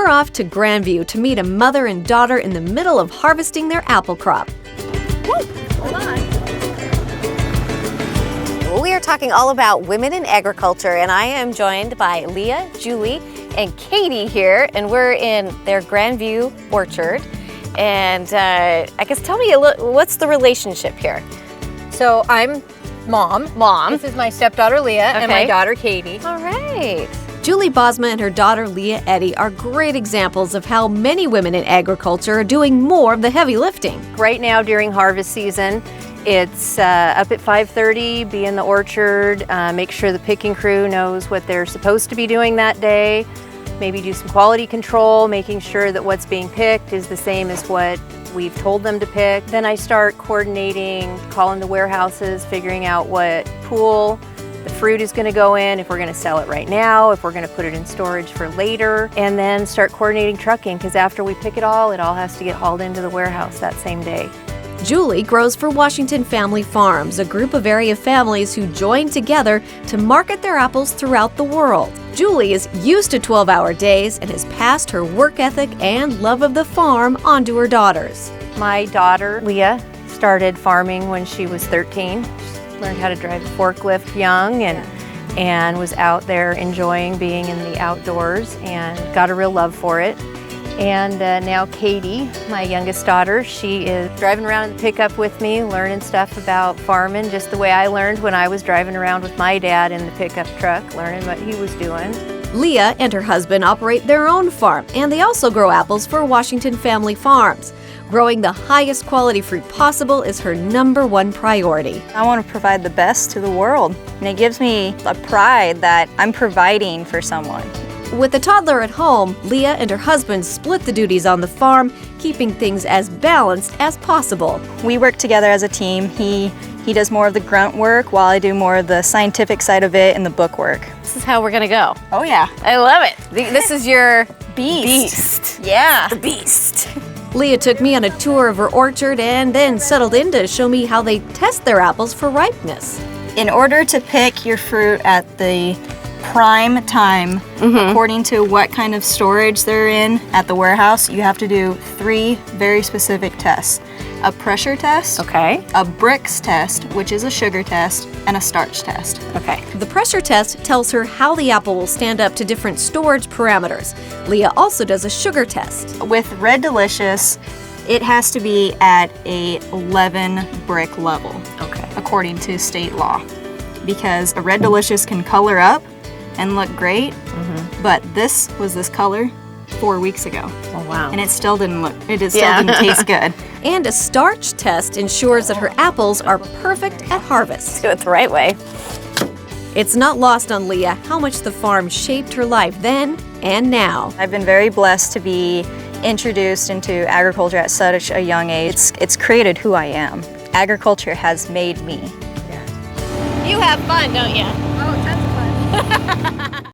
We're off to Grandview to meet a mother and daughter in the middle of harvesting their apple crop. Woo! Hold on. We are talking all about women in agriculture, and I am joined by Leah, Julie, and Katie here, and we're in their Grandview orchard. And I guess tell me what's the relationship here? So I'm Mom. This is my stepdaughter Leah and my daughter Katie. All right. Julie Bosma and her daughter Leah Eddy are great examples of how many women in agriculture are doing more of the heavy lifting. Right now during harvest season, it's up at 5:30, be in the orchard, make sure the picking crew knows what they're supposed to be doing that day, maybe do some quality control, making sure that what's being picked is the same as what we've told them to pick. Then I start coordinating, calling the warehouses, figuring out what pool the fruit is going to go in, if we're going to sell it right now, if we're going to put it in storage for later, and then start coordinating trucking, because after we pick it all has to get hauled into the warehouse that same day. Julie grows for Washington Family Farms, a group of area families who join together to market their apples throughout the world. Julie is used to 12-hour days and has passed her work ethic and love of the farm onto her daughters. My daughter, Leah, started farming when she was 13. She learned how to drive a forklift young and was out there enjoying being in the outdoors and got a real love for it. And now Katie, my youngest daughter, she is driving around in the pickup with me, learning stuff about farming, just the way I learned when I was driving around with my dad in the pickup truck, learning what he was doing. Leah and her husband operate their own farm, and they also grow apples for Washington Family Farms. Growing the highest quality fruit possible is her #1 priority. I want to provide the best to the world, and it gives me a pride that I'm providing for someone. With the toddler at home, Leah and her husband split the duties on the farm, keeping things as balanced as possible. We work together as a team. He does more of the grunt work while I do more of the scientific side of it and the book work. This is how we're going to go. Oh yeah. I love it. This is your Beast. Yeah. The beast. Leah took me on a tour of her orchard and then settled in to show me how they test their apples for ripeness. In order to pick your fruit at the prime time, according to what kind of storage they're in at the warehouse, you have to do 3 very specific tests. A pressure test, Okay. a Brix test, which is a sugar test, and a starch test. Okay. The pressure test tells her how the apple will stand up to different storage parameters. Leah also does a sugar test. With Red Delicious, it has to be at a 11 brick level, Okay. according to state law. Because a Red Delicious can color up and look great, but this was this color 4 weeks ago. Oh, wow. And it still didn't didn't taste good. And a starch test ensures that her apples are perfect at harvest. Do it the right way. It's not lost on Leah how much the farm shaped her life then and now. I've been very blessed to be introduced into agriculture at such a young age. It's created who I am. Agriculture has made me. You have fun, don't you? Oh, tons of fun.